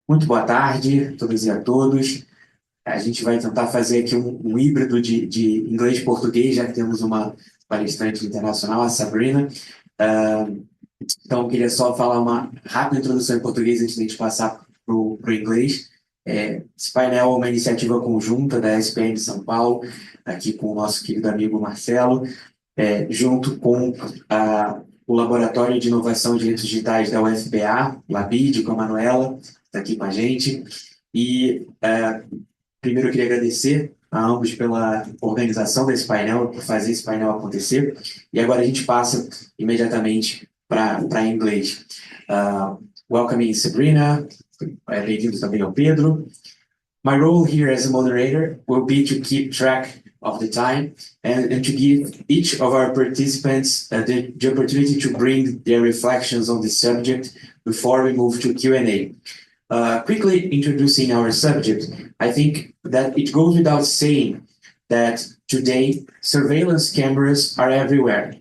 Muito boa tarde a todas e a todos. A gente vai tentar fazer aqui um híbrido de inglês e português, já que temos uma palestrante internacional, a Sabrina. Ah, então, eu queria só falar uma rápida introdução em português antes de a gente passar para o inglês. Esse painel é uma iniciativa conjunta da SPM de São Paulo, aqui com o nosso querido amigo Marcelo, junto com o Laboratório de Inovação de Direitos Digitais da UFPA, LABID, com a Manuela, está aqui com a gente. E primeiro eu queria agradecer a ambos pela organização desse painel, por fazer esse painel acontecer. E agora a gente passa imediatamente para inglês. Welcoming Sabrina, bem-vindo também ao Pedro. My role here as a moderator will be to keep track of the time and to give each of our participants the opportunity to bring their reflections on the subject before we move to Q&A. Quickly introducing our subject, I think that it goes without saying that today surveillance cameras are everywhere,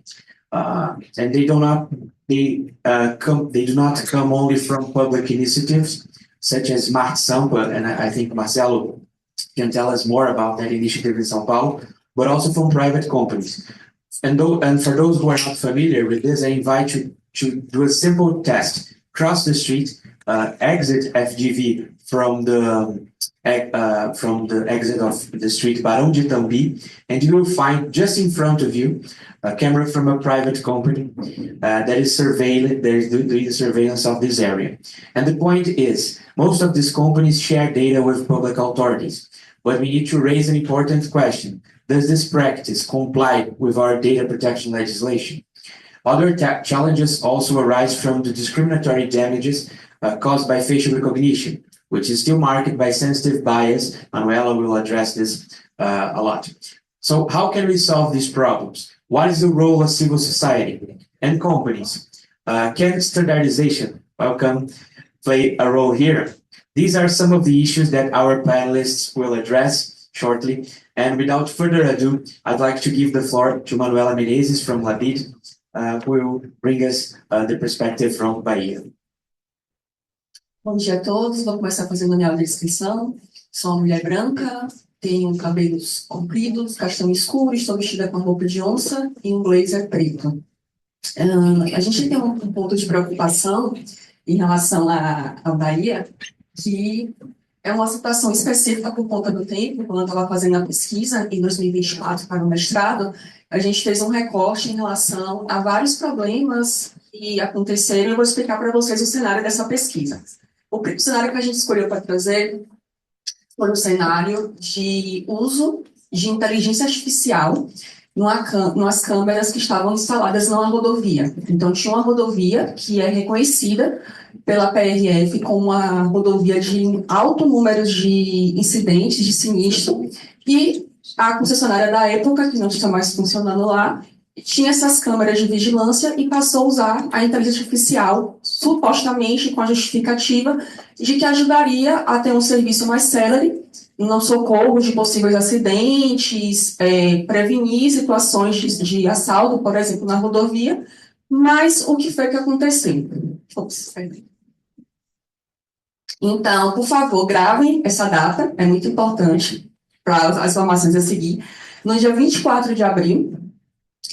and they do not come only from public initiatives such as Smart Sampa, and I think Marcelo can tell us more about that initiative in São Paulo, but also from private companies. And for those who are not familiar with this, I invite you to do a simple test. Cross the street, exit FGV from the exit of the street Barão de Itambi, and you will find just in front of you a camera from a private company that is doing the surveillance of this area. And the point is, most of these companies share data with public authorities, but we need to raise an important question. Does this practice comply with our data protection legislation? Other challenges also arise from the discriminatory damages caused by facial recognition, which is still marked by sensitive bias. Manuela will address this a lot. So how can we solve these problems? What is the role of civil society and companies? Can standardization play a role here? These are some of the issues that our panelists will address shortly. And without further ado, I'd like to give the floor to Manuela Menezes from LABID, who will bring us the perspective from Bahia. Bom dia a todos, vou começar fazendo a minha descrição. Sou uma mulher branca, tenho cabelos compridos, castanho escuro, estou vestida com roupa de onça e um blazer preto. A gente tem um ponto de preocupação em relação à Bahia, que é uma situação específica por conta do tempo. Quando eu estava fazendo a pesquisa, em 2024, para o mestrado, a gente fez um recorte em relação a vários problemas que aconteceram. Eu vou explicar para vocês o cenário dessa pesquisa. O cenário que a gente escolheu para trazer foi um cenário de uso de inteligência artificial nas câmeras que estavam instaladas numa rodovia. Então, tinha uma rodovia que é reconhecida pela PRF como uma rodovia de alto número de incidentes, de sinistro, e a concessionária da época, que não está mais funcionando lá, tinha essas câmeras de vigilância e passou a usar a inteligência artificial, supostamente com a justificativa de que ajudaria a ter um serviço mais célere, no socorro de possíveis acidentes, prevenir situações de assalto, por exemplo, na rodovia. Mas o que foi que aconteceu? Então, por favor, gravem essa data, é muito importante para as informações a seguir. No dia 24 de abril,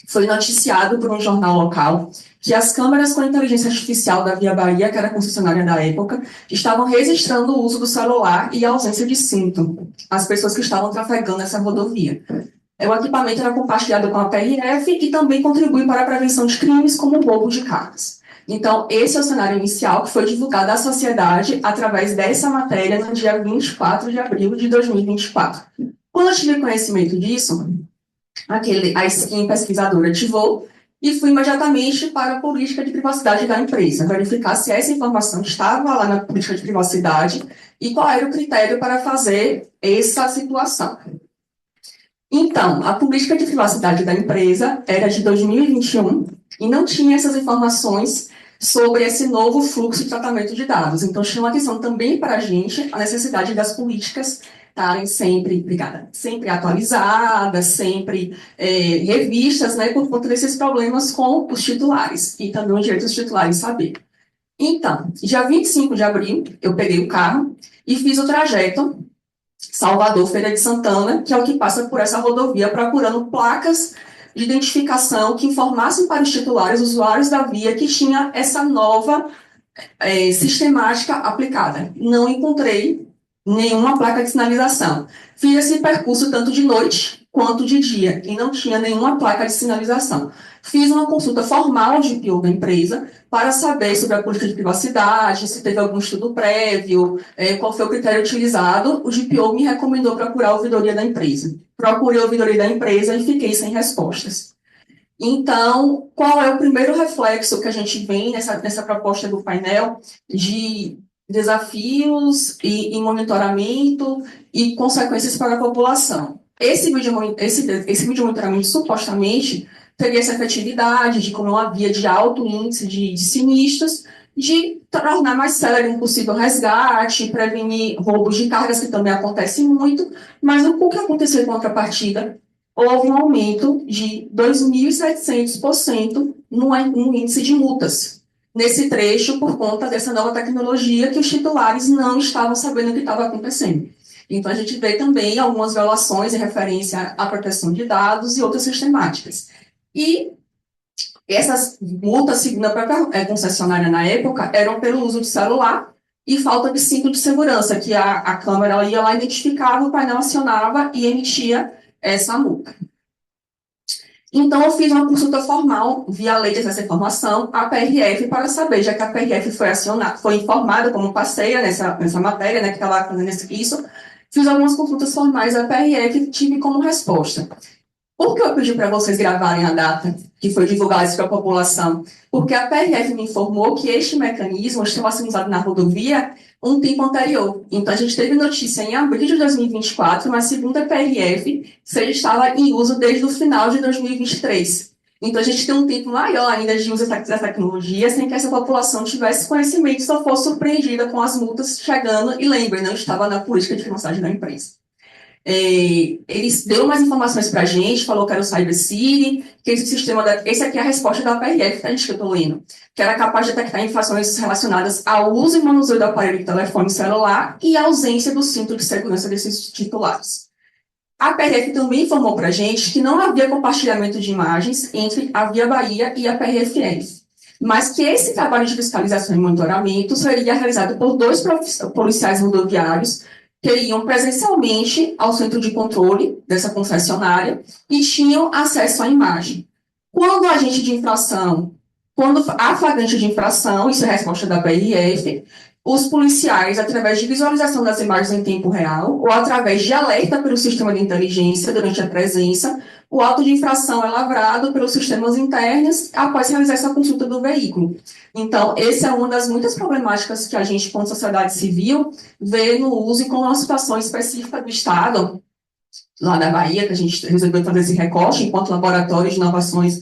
foi noticiado por um jornal local que as câmeras com inteligência artificial da Via Bahia, que era a concessionária da época, estavam registrando o uso do celular e a ausência de cinto, as pessoas que estavam trafegando essa rodovia. O equipamento era compartilhado com a PRF e também contribui para a prevenção de crimes como o roubo de cargas. Então, esse é o cenário inicial que foi divulgado à sociedade através dessa matéria no dia 24 de abril de 2024. Quando eu tive conhecimento disso, a skin pesquisadora ativou e fui imediatamente para a política de privacidade da empresa, verificar se essa informação estava lá na política de privacidade e qual era o critério para fazer essa situação. Então, a política de privacidade da empresa era de 2021 e não tinha essas informações sobre esse novo fluxo de tratamento de dados. Então, chama atenção também para a gente a necessidade das políticas estarem sempre atualizadas, sempre revistas, né, por conta desses problemas com os titulares, e também o direito dos titulares saber. Então, dia 25 de abril, eu peguei o carro e fiz o trajeto Salvador, Feira de Santana, que é o que passa por essa rodovia, procurando placas de identificação que informassem para os titulares, usuários da via, que tinha essa nova sistemática aplicada. Não encontrei nenhuma placa de sinalização. Fiz esse percurso tanto de noite quanto de dia e não tinha nenhuma placa de sinalização. Fiz uma consulta formal ao GPO da empresa para saber sobre a política de privacidade, se teve algum estudo prévio, qual foi o critério utilizado. O GPO me recomendou procurar a ouvidoria da empresa. Procurei a ouvidoria da empresa e fiquei sem respostas. Então, qual é o primeiro reflexo que a gente vê nessa proposta do painel de desafios e monitoramento e consequências para a população? Esse vídeo monitoramento, supostamente, teria essa efetividade de, como uma via de alto índice de sinistros, de tornar mais célere um possível resgate, prevenir roubos de cargas, que também acontecem muito, mas o que aconteceu em contrapartida? Houve um aumento de 2.700% no índice de multas nesse trecho por conta dessa nova tecnologia que os titulares não estavam sabendo o que estava acontecendo. Então, a gente vê também algumas violações em referência à proteção de dados e outras sistemáticas. E essas multas, segundo a própria concessionária na época, eram pelo uso de celular e falta de cinto de segurança, que a câmera ia lá, identificava, o painel acionava e emitia essa multa. Então, eu fiz uma consulta formal, via lei de acesso à informação, à PRF, para saber, já que a PRF foi informada como parceira nessa matéria, né, que estava fazendo isso, fiz algumas consultas formais à PRF e tive como resposta. Por que eu pedi para vocês gravarem a data que foi divulgada isso para a população? Porque a PRF me informou que este mecanismo estava sendo usado na rodovia um tempo anterior. Então, a gente teve notícia em abril de 2024, mas segundo a PRF, ele estava em uso desde o final de 2023. Então, a gente tem um tempo maior ainda de uso dessa tecnologia, sem que essa população tivesse conhecimento e só fosse surpreendida com as multas chegando. E lembre, não estava na política de privacidade da empresa. Eles deu mais informações para a gente, falou que era o Cyber City, que esse sistema, esse aqui é a resposta da PRF, tá, gente, que eu estou lendo, que era capaz de detectar infrações relacionadas ao uso e manuseio do aparelho de telefone celular e a ausência do cinto de segurança desses titulares. A PRF também informou para a gente que não havia compartilhamento de imagens entre a Via Bahia e a PRFL, mas que esse trabalho de fiscalização e monitoramento seria realizado por 2 policiais rodoviários que iam presencialmente ao centro de controle dessa concessionária e tinham acesso à imagem. Quando há flagrante de infração, isso é a resposta da PRF, os policiais, através de visualização das imagens em tempo real ou através de alerta pelo sistema de inteligência durante a presença, o auto de infração é lavrado pelos sistemas internos após realizar essa consulta do veículo. Então, essa é uma das muitas problemáticas que a gente, como sociedade civil, vê no uso e com uma situação específica do Estado, lá na Bahia, que a gente resolveu fazer esse recorte, enquanto laboratório de inovações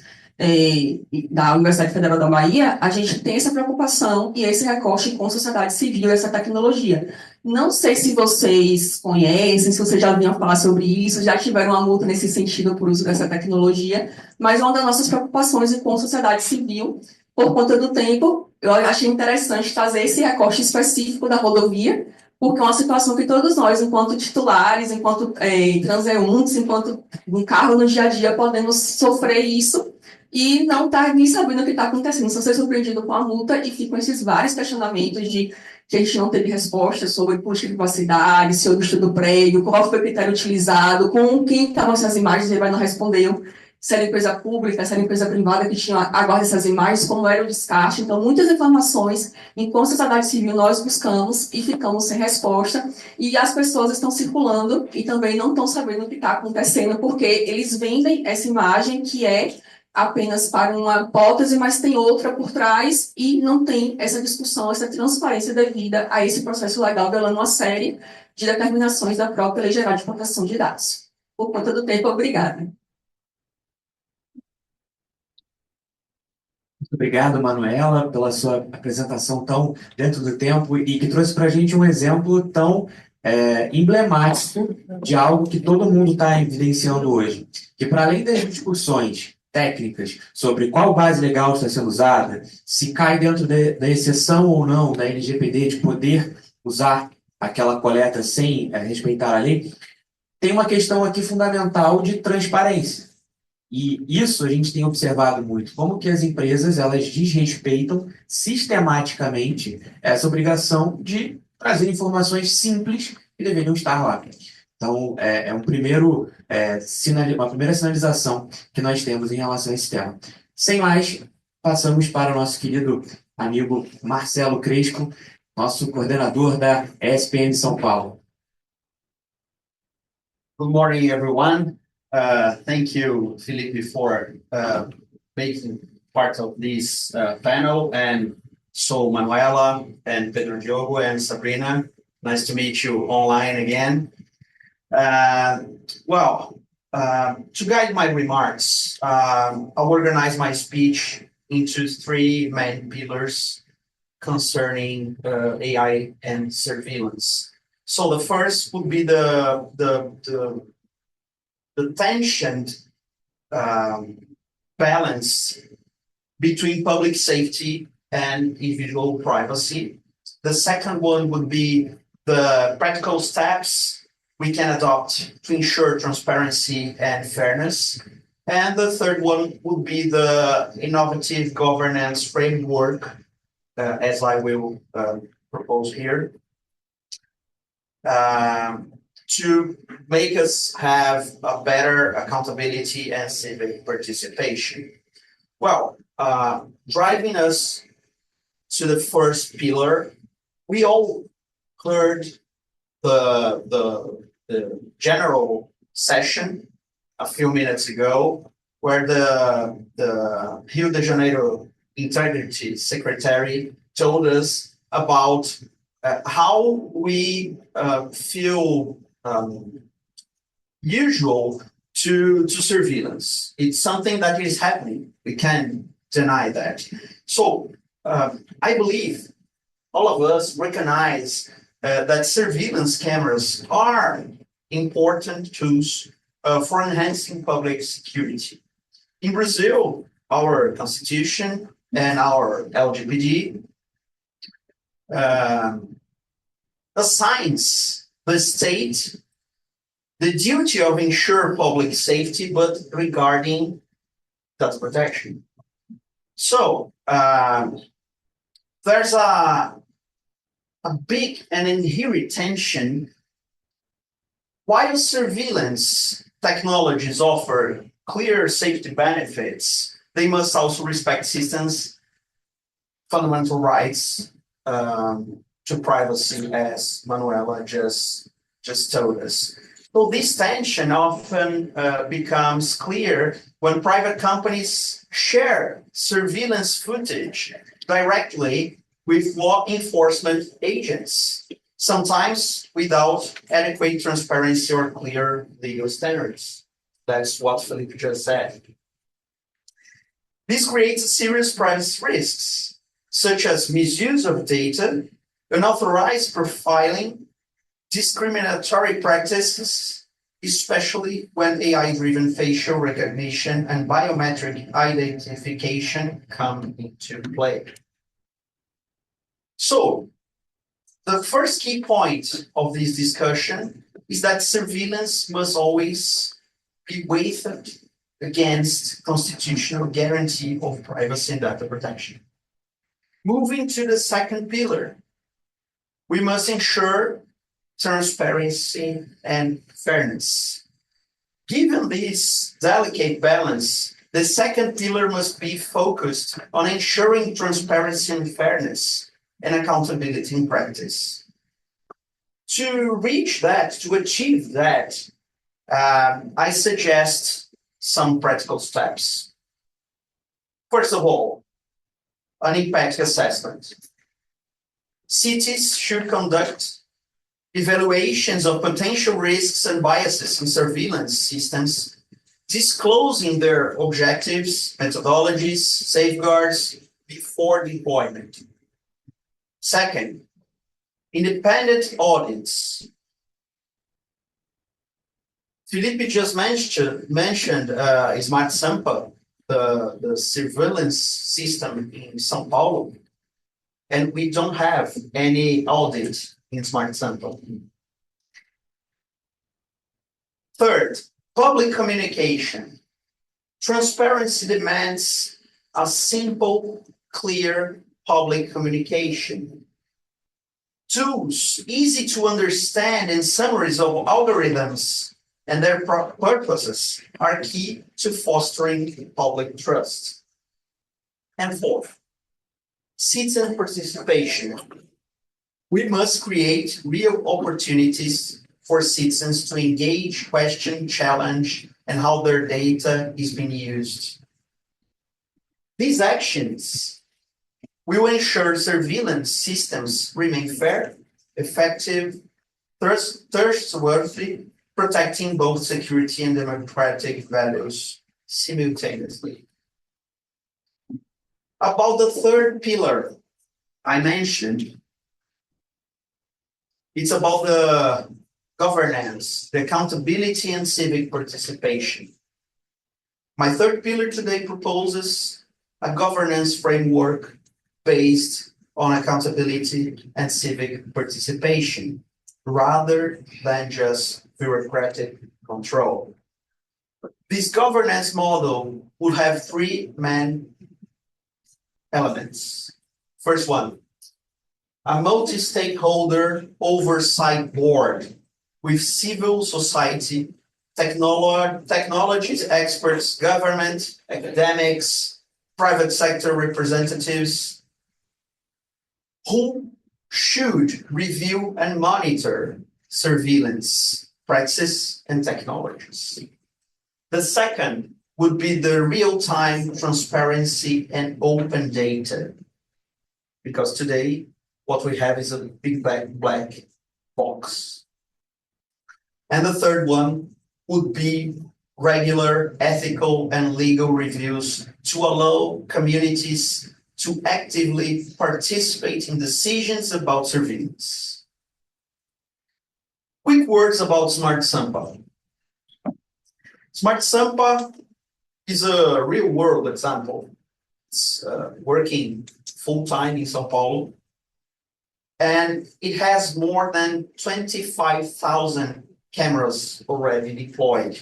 da Universidade Federal da Bahia, a gente tem essa preocupação e esse recorte com a sociedade civil, essa tecnologia. Não sei se vocês conhecem, se vocês já ouviram falar sobre isso, já tiveram uma multa nesse sentido por uso dessa tecnologia, mas uma das nossas preocupações é com a sociedade civil, por conta do tempo, eu achei interessante trazer esse recorte específico da rodovia, porque é uma situação que todos nós, enquanto titulares, enquanto transeuntes, enquanto um carro no dia a dia, podemos sofrer isso e não estar nem sabendo o que está acontecendo, só ser surpreendido com a multa e ficam esses vários questionamentos de que a gente não teve resposta sobre política de privacidade, se houve estudo prévio, qual foi o critério utilizado, com quem estavam essas imagens, ele não respondeu, se era empresa pública, se era empresa privada que tinha agora essas imagens, como era o descarte. Então, muitas informações, enquanto sociedade civil, nós buscamos e ficamos sem resposta, e as pessoas estão circulando e também não estão sabendo o que está acontecendo, porque eles vendem essa imagem que é apenas para uma hipótese, mas tem outra por trás e não tem essa discussão, essa transparência devida a esse processo legal, violando uma série de determinações da própria Lei Geral de Proteção de Dados. Por conta do tempo, obrigada. Muito obrigado, Manuela, pela sua apresentação tão dentro do tempo e que trouxe para a gente um exemplo tão emblemático de algo que todo mundo está evidenciando hoje. Que, para além das discussões técnicas sobre qual base legal está sendo usada, se cai dentro da exceção ou não da LGPD de poder usar aquela coleta sem respeitar a lei, tem uma questão aqui fundamental de transparência. E isso a gente tem observado muito, como que as empresas elas desrespeitam sistematicamente essa obrigação de trazer informações simples que deveriam estar lá. Então, uma primeira sinalização que nós temos em relação a esse tema. Sem mais, passamos para o nosso querido amigo Marcelo Crespo, nosso coordenador da ESPM São Paulo. Good morning, everyone. Thank you, Felipe, for making part of this panel, and so Manuela and Pedro Diogo and Sabrina, nice to meet you online again. To guide my remarks, I'll organize my speech into three main pillars concerning AI and surveillance. So the first would be the tensioned balance between public safety and individual privacy. The second one would be the practical steps we can adopt to ensure transparency and fairness. And the third one would be the innovative governance framework, as I will propose here, to make us have a better accountability and civic participation. Well, driving us to the first pillar, we all heard the general session a few minutes ago, where the Rio de Janeiro Integrity Secretary told us about how we feel usual to surveillance. It's something that is happening. We can't deny that. So I believe all of us recognize that surveillance cameras are important tools for enhancing public security. In Brazil, our constitution and our LGPD assigns the state the duty of ensure public safety, but regarding data protection. So there's a big and inherent tension. While surveillance technologies offer clear safety benefits, they must also respect systems' fundamental rights to privacy, as Manuela just told us. So this tension often becomes clear when private companies share surveillance footage directly with law enforcement agents, sometimes without adequate transparency or clear legal standards. That's what Felipe just said. This creates serious privacy risks, such as misuse of data, unauthorized profiling, discriminatory practices, especially when AI-driven facial recognition and biometric identification come into play. So, the first key point of this discussion is that surveillance must always be weighed against constitutional guarantee of privacy and data protection. Moving to the second pillar, we must ensure transparency and fairness. Given this delicate balance, the second pillar must be focused on ensuring transparency and fairness and accountability in practice. To reach that, to achieve that, I suggest some practical steps. First of all, an impact assessment. Cities should conduct evaluations of potential risks and biases in surveillance systems, disclosing their objectives, methodologies, safeguards before deployment. Second, independent audits. Felipe just mentioned Smart Sampa, the surveillance system in São Paulo, and we don't have any audit in Smart Sample. Third, public communication. Transparency demands a simple, clear public communication. Tools, easy to understand, and summaries of algorithms and their purposes are key to fostering public trust. And fourth, citizen participation. We must create real opportunities for citizens to engage, question, challenge, and how their data is being used. These actions will ensure surveillance systems remain fair, effective, trustworthy, protecting both security and democratic values simultaneously. About the third pillar I mentioned, it's about the governance, the accountability, and civic participation. My third pillar today proposes a governance framework based on accountability and civic participation, rather than just bureaucratic control. This governance model will have three main elements. First one, a multi-stakeholder oversight board with civil society, technologies experts, government, academics, private sector representatives, who should review and monitor surveillance practices and technologies. The second would be the real-time transparency and open data. Because today, what we have is a big black box. And the third one would be regular ethical and legal reviews to allow communities to actively participate in decisions about surveillance. Quick words about Smart Sampa. Smart Sampa is a real-world example. It's working full-time in São Paulo, and it has more than 25,000 cameras already deployed.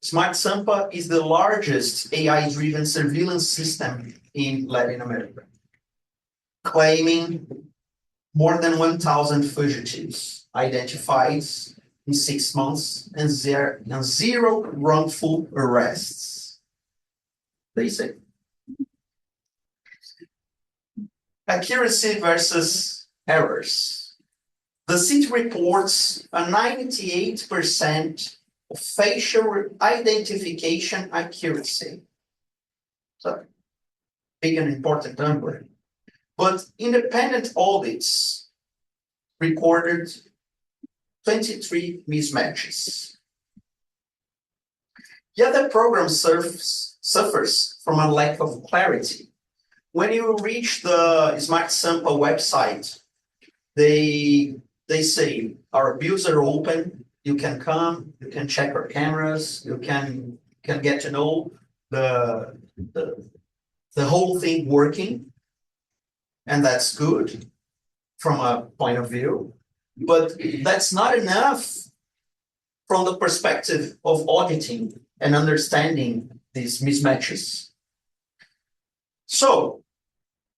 Smart Sampa is the largest AI-driven surveillance system in Latin America, claiming more than 1,000 fugitives identified in 6 months and zero wrongful arrests. They say. Accuracy versus errors. The city reports a 98% of facial identification accuracy. So, big and important number. But independent audits recorded 23 mismatches. Yet the program suffers from a lack of clarity. When you reach the Smart Sampa website, they say our views are open. You can come, you can check our cameras, you can get to know the whole thing working, and that's good from a point of view. But that's not enough from the perspective of auditing and understanding these mismatches. So,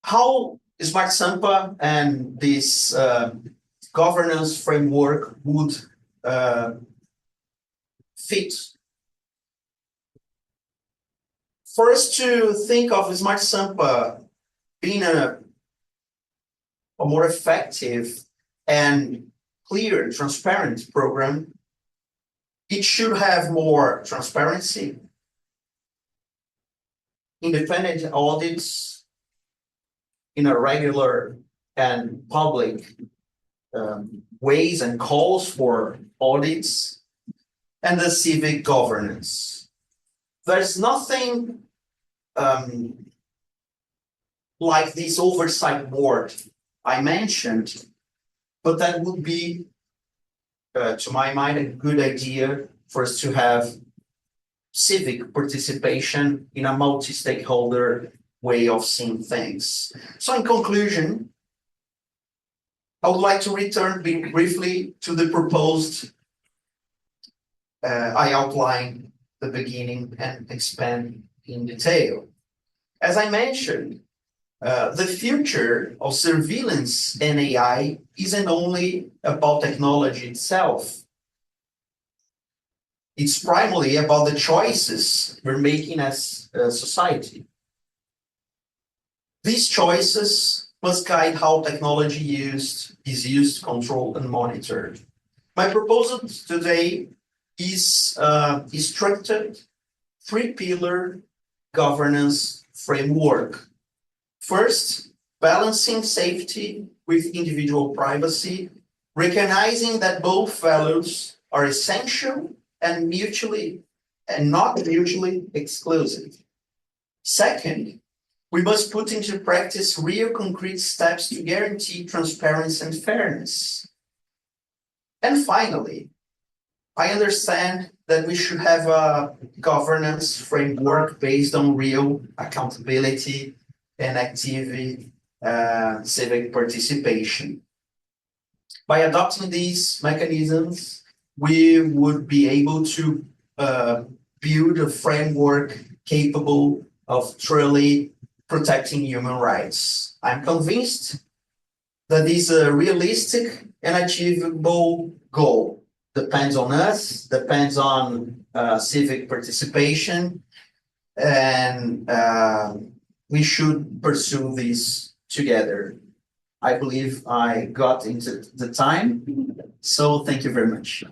how Smart Sampa and this governance framework would fit? For us to think of Smart Sampa being a more effective and clear, transparent program, it should have more transparency, independent audits in a regular and public ways and calls for audits, and the civic governance. There's nothing like this oversight board I mentioned, but that would be, to my mind, a good idea for us to have civic participation in a multi-stakeholder way of seeing things. So in conclusion, I would like to return briefly to the proposed I outlined the beginning and expand in detail. As I mentioned, the future of surveillance and AI isn't only about technology itself. It's primarily about the choices we're making as a society. These choices must guide how technology is used, controlled, and monitored. My proposal today is a structured three-pillar governance framework. First, balancing safety with individual privacy, recognizing that both values are essential and not mutually exclusive. Second, we must put into practice real concrete steps to guarantee transparency and fairness. And finally, I understand that we should have a governance framework based on real accountability and active civic participation. By adopting these mechanisms, we would be able to build a framework capable of truly protecting human rights. I'm convinced that this is a realistic and achievable goal. Depends on us, depends on civic participation, and we should pursue this together. I believe I got into the time, so thank you very much.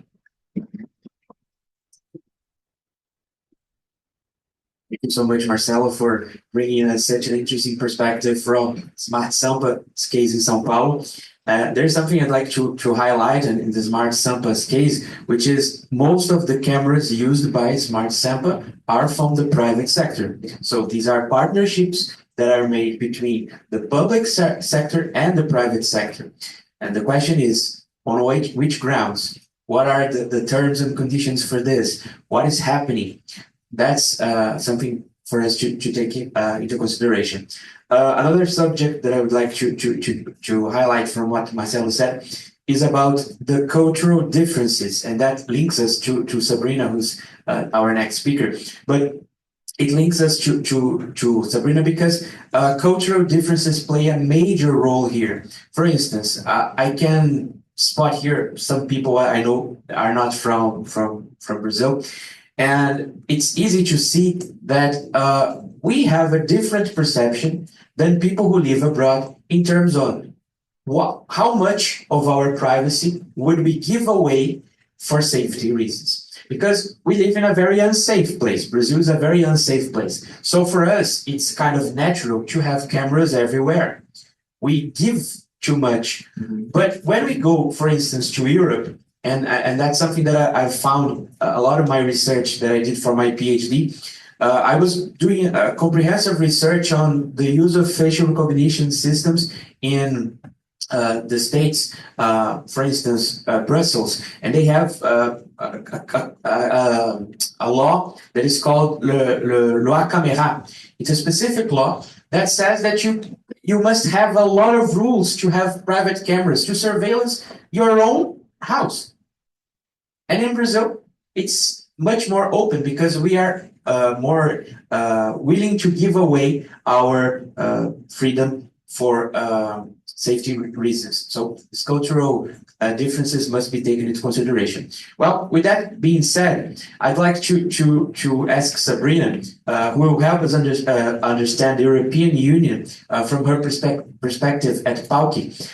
Thank you so much, Marcelo, for bringing us such an interesting perspective from Smart Sampa's case in São Paulo. There's something I'd like to highlight in the Smart Sampa's case, which is most of the cameras used by Smart Sampa are from the private sector. So these are partnerships that are made between the public sector and the private sector. And the question is, on which grounds? What are the terms and conditions for this? What is happening? That's something for us to take into consideration. Another subject that I would like to highlight from what Marcelo said is about the cultural differences, and that links us to Sabrina, who's our next speaker. But it links us to Sabrina because cultural differences play a major role here. For instance, I can spot here some people I know are not from Brazil, and it's easy to see that we have a different perception than people who live abroad in terms of how much of our privacy would we give away for safety reasons. Because we live in a very unsafe place. Brazil is a very unsafe place. So for us, it's kind of natural to have cameras everywhere. We give too much. But when we go, for instance, to Europe, and that's something that I've found a lot of my research that I did for my PhD, I was doing a comprehensive research on the use of facial recognition systems in the States, for instance, Brussels, and they have a law that is called Loi Camera. It's a specific law that says that you must have a lot of rules to have private cameras to surveillance your own house. And in Brazil, it's much more open because we are more willing to give away our freedom for safety reasons. So these cultural differences must be taken into consideration. Well, with that being said, I'd like to ask Sabrina, who will help us understand the European Union from her perspective at Pauki.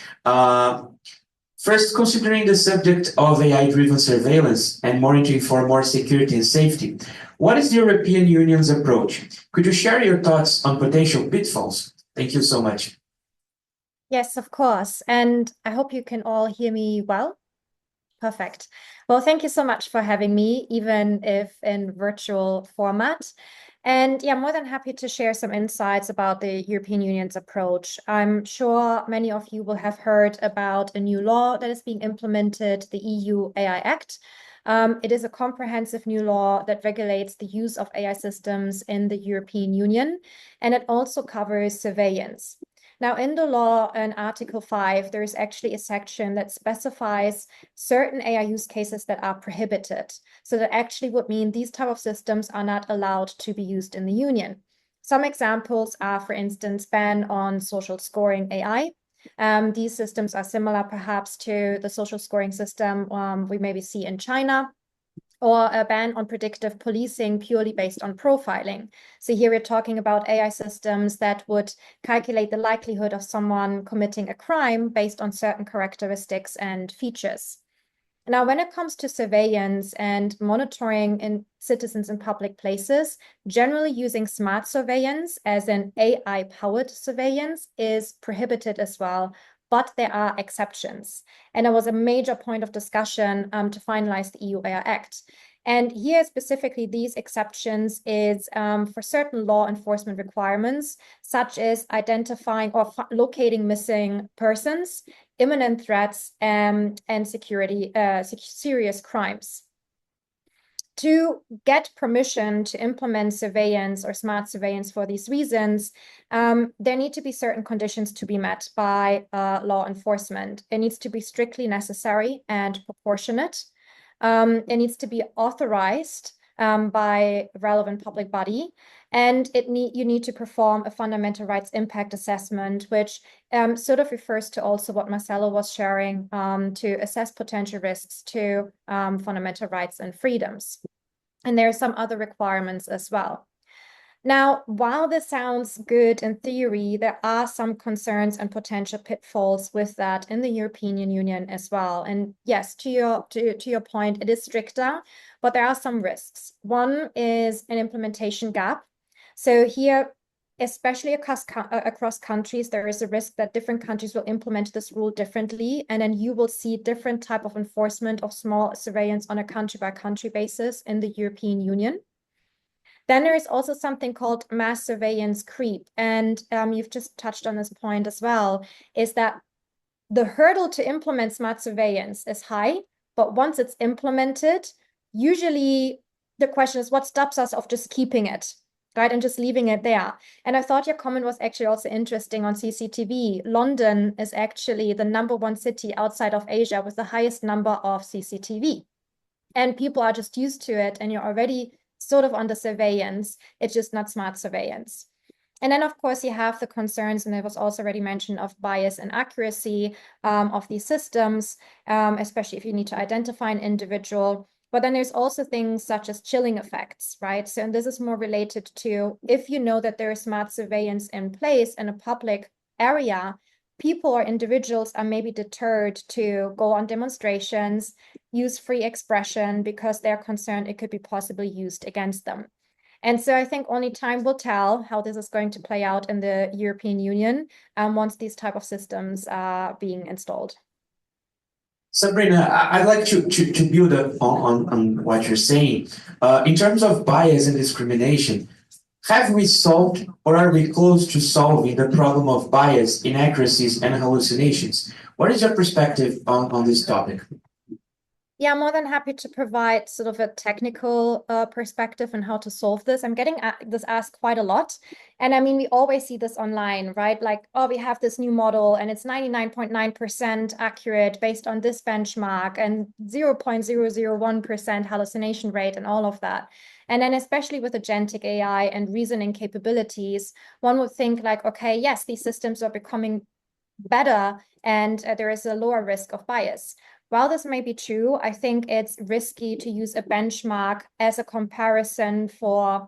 First, considering the subject of AI-driven surveillance and monitoring for more security and safety, what is the European Union's approach? Could you share your thoughts on potential pitfalls? Thank you so much. Yes, of course. And I hope you can all hear me well. Perfect. Well, thank you so much for having me, even if in virtual format. And yeah, more than happy to share some insights about the European Union's approach. I'm sure many of you will have heard about a new law that is being implemented, the EU AI Act, It is a comprehensive new law that regulates the use of AI systems in the European Union, and it also covers surveillance. Now, in the law, in Article 5, there is actually a section that specifies certain AI use cases that are prohibited. So that actually would mean these type of systems are not allowed to be used in the Union. Some examples are, for instance, ban on social scoring AI. These systems are similar perhaps to the social scoring system we maybe see in China, or a ban on predictive policing purely based on profiling. So here we're talking about AI systems that would calculate the likelihood of someone committing a crime based on certain characteristics and features. Now, when it comes to surveillance and monitoring in citizens in public places, generally using smart surveillance, as in AI-powered surveillance, is prohibited as well, but there are exceptions. And it was a major point of discussion to finalize the EU AI Act. And here specifically, these exceptions is for certain law enforcement requirements, such as identifying or locating missing persons, imminent threats, and serious crimes. To get permission to implement surveillance or smart surveillance for these reasons, there need to be certain conditions to be met by law enforcement. It needs to be strictly necessary and proportionate. It needs to be authorized by relevant public body, and you need to perform a fundamental rights impact assessment, which sort of refers to also what Marcelo was sharing, to assess potential risks to fundamental rights and freedoms. And there are some other requirements as well. Now, while this sounds good in theory, there are some concerns and potential pitfalls with that in the European Union as well. And yes, to your point, it is stricter, but there are some risks. One is an implementation gap. So here, especially across countries, there is a risk that different countries will implement this rule differently, and then you will see different type of enforcement of small surveillance on a country-by-country basis in the European Union. Then there is also something called mass surveillance creep. And you've just touched on this point as well, is that the hurdle to implement smart surveillance is high, but once it's implemented, usually the question is what stops us of just keeping it, right? And just leaving it there. And I thought your comment was actually also interesting on CCTV. London is actually the #1 city outside of Asia with the highest number of CCTV. And people are just used to it, and you're already sort of under surveillance. It's just not smart surveillance. And then, of course, you have the concerns, and it was also already mentioned, of bias and accuracy of these systems, especially if you need to identify an individual. But then there's also things such as chilling effects, right? So, and this is more related to if you know that there is smart surveillance in place in a public area, people or individuals are maybe deterred to go on demonstrations, use free expression because they're concerned it could be possibly used against them. And so I think only time will tell how this is going to play out in the European Union once these type of systems are being installed. Sabrina, I'd like to build up on what you're saying. In terms of bias and discrimination, have we solved or are we close to solving the problem of bias, inaccuracies, and hallucinations? What is your perspective on this topic? Yeah, I'm more than happy to provide sort of a technical perspective on how to solve this. I'm getting this asked quite a lot. And I mean, we always see this online, right? Like, oh, we have this new model and it's 99.9% accurate based on this benchmark and 0.001% hallucination rate and all of that. And then especially with agentic AI and reasoning capabilities, one would think like, okay, yes, these systems are becoming better and there is a lower risk of bias. While this may be true, I think it's risky to use a benchmark as a comparison for,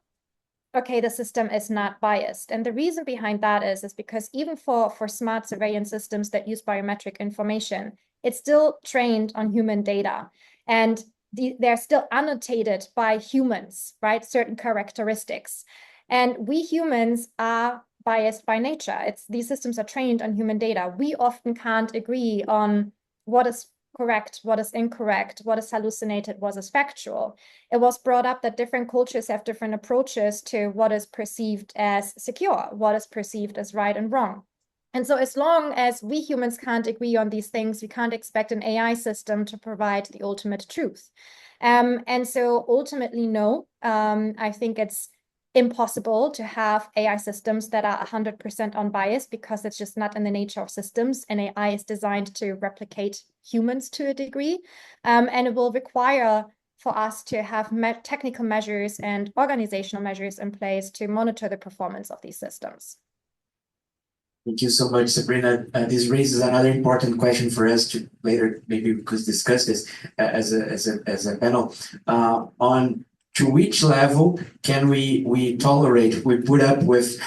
okay, the system is not biased. And the reason behind that is because even for smart surveillance systems that use biometric information, it's still trained on human data. And they're still annotated by humans, right? Certain characteristics. And we humans are biased by nature. These systems are trained on human data. We often can't agree on what is correct, what is incorrect, what is hallucinated, what is factual. It was brought up that different cultures have different approaches to what is perceived as secure, what is perceived as right and wrong. And so as long as we humans can't agree on these things, we can't expect an AI system to provide the ultimate truth. And so ultimately, no, I think it's impossible to have AI systems that are 100% unbiased because it's just not in the nature of systems. And AI is designed to replicate humans to a degree. And it will require for us to have technical measures and organizational measures in place to monitor the performance of these systems. Thank you so much, Sabrina. This raises another important question for us to later maybe we could discuss this as a panel on to which level can we tolerate, we put up with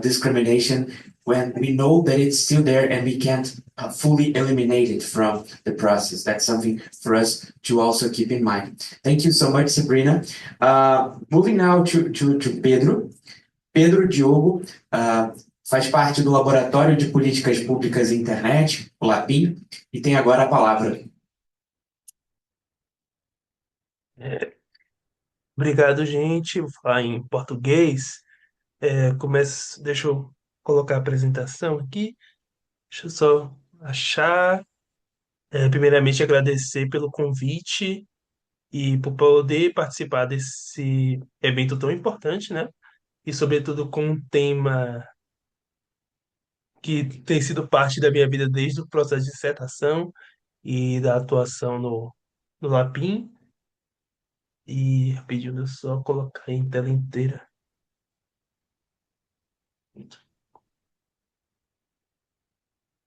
discrimination when we know that it's still there and we can't fully eliminate it from the process. That's something for us to also keep in mind. Thank you so much, Sabrina. Moving now to Pedro. Pedro Diogo faz parte do Laboratório de Políticas Públicas e Internet, o LAPIM, e tem agora a palavra. Obrigado, gente. Vou falar em português. Deixa eu colocar a apresentação aqui. Deixa eu só achar. Primeiramente, agradecer pelo convite e por poder participar desse evento tão importante, né? E, sobretudo, com um tema que tem sido parte da minha vida desde o processo de dissertação e da atuação no LAPIM. E rapidinho, eu só colocar em tela inteira.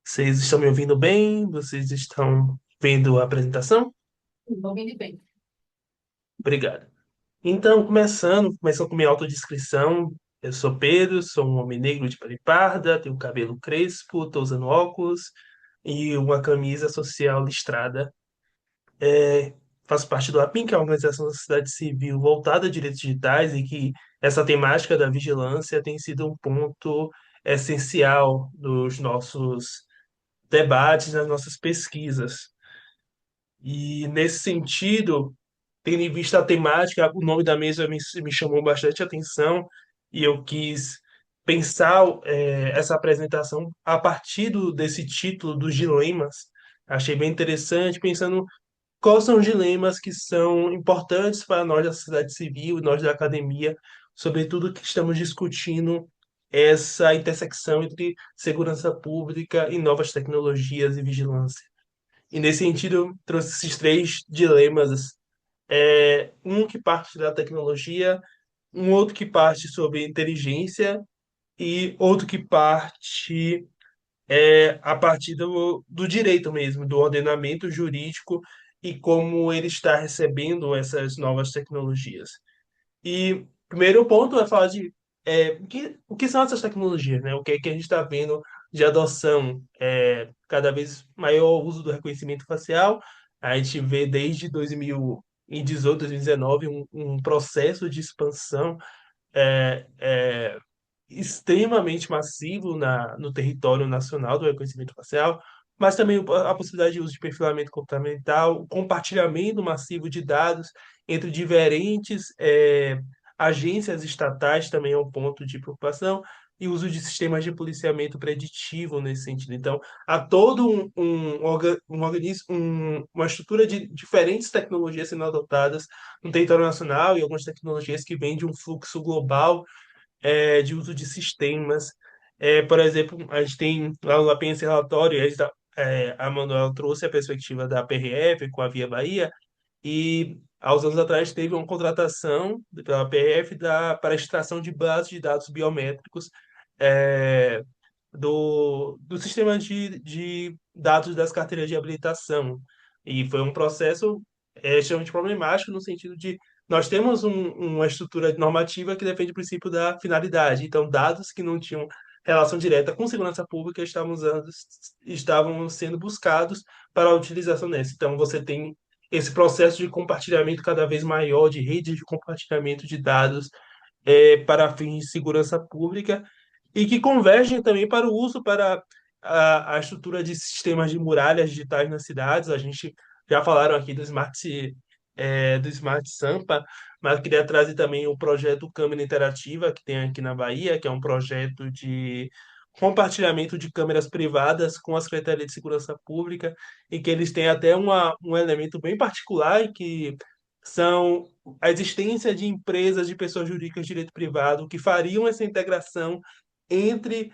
Vocês estão me ouvindo bem? Vocês estão vendo a apresentação? Ouvindo bem. Obrigado. Então, começando com minha autodescrição, eu sou Pedro, sou um homem negro de pele parda, tenho cabelo crespo, estou usando óculos e uma camisa social listrada. Faço parte do APIM, que é uma organização da sociedade civil voltada a direitos digitais e que essa temática da vigilância tem sido um ponto essencial dos nossos debates, nas nossas pesquisas. E, nesse sentido, tendo em vista a temática, o nome da mesa me chamou bastante atenção e eu quis pensar essa apresentação a partir desse título dos dilemas. Achei bem interessante, pensando quais são os dilemas que são importantes para nós da sociedade civil, nós da academia, sobretudo que estamos discutindo essa intersecção entre segurança pública e novas tecnologias e vigilância. E, nesse sentido, eu trouxe esses três dilemas, um que parte da tecnologia, um outro que parte sobre inteligência e outro que parte a partir do direito mesmo, do ordenamento jurídico e como ele está recebendo essas novas tecnologias. E o primeiro ponto é falar de o que são essas tecnologias, né? O que é que a gente está vendo de adoção, cada vez maior uso do reconhecimento facial. A gente vê desde 2018, 2019 um processo de expansão extremamente massivo no território nacional do reconhecimento facial, mas também a possibilidade de uso de perfilamento comportamental, o compartilhamento massivo de dados entre diferentes agências estatais também é um ponto de preocupação, e uso de sistemas de policiamento preditivo nesse sentido. Então, há todo um organismo, uma estrutura de diferentes tecnologias sendo adotadas no território nacional e algumas tecnologias que vêm de um fluxo global de uso de sistemas. Por exemplo, a gente tem lá no LAPEN esse relatório, a Manuela trouxe a perspectiva da PRF com a Via Bahia, e há uns anos atrás teve uma contratação pela PRF para a extração de bases de dados biométricos do sistema de dados das carteiras de habilitação. E foi um processo extremamente problemático no sentido de nós temos uma estrutura normativa que defende o princípio da finalidade. Então, dados que não tinham relação direta com segurança pública estavam sendo buscados para a utilização nessa. Então, você tem esse processo de compartilhamento cada vez maior, de redes de compartilhamento de dados para fins de segurança pública e que convergem também para o uso para a estrutura de sistemas de muralhas digitais nas cidades. A gente já falaram aqui do Smart Sampa, mas queria trazer também o projeto Câmara Interativa, que tem aqui na Bahia, que é um projeto de compartilhamento de câmeras privadas com a Secretaria de Segurança Pública, e que eles têm até um elemento bem particular, e que são a existência de empresas de pessoas jurídicas de direito privado que fariam essa integração entre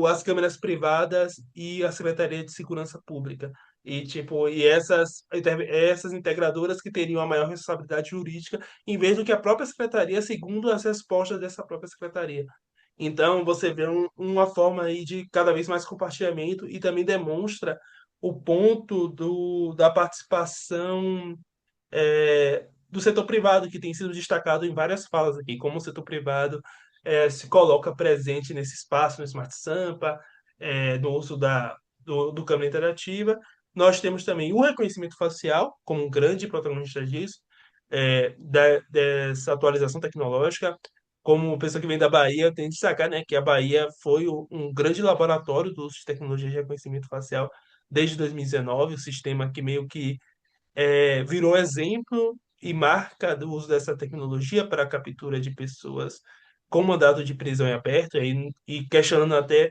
as câmeras privadas e a Secretaria de Segurança Pública. E, tipo, essas integradoras que teriam a maior responsabilidade jurídica, em vez do que a própria secretaria, segundo as respostas dessa própria secretaria. Então, você vê uma forma aí de cada vez mais compartilhamento e também demonstra o ponto da participação do setor privado, que tem sido destacado em várias falas aqui, como o setor privado se coloca presente nesse espaço, no Smart Sampa, no uso do câmera interativa. Nós temos também o reconhecimento facial como um grande protagonista disso, dessa atualização tecnológica. Como pessoa que vem da Bahia, eu tenho que destacar, né, que a Bahia foi um grande laboratório do uso de tecnologia de reconhecimento facial desde 2019, o sistema que meio que virou exemplo e marca do uso dessa tecnologia para a captura de pessoas com mandado de prisão em aberto, e questionando até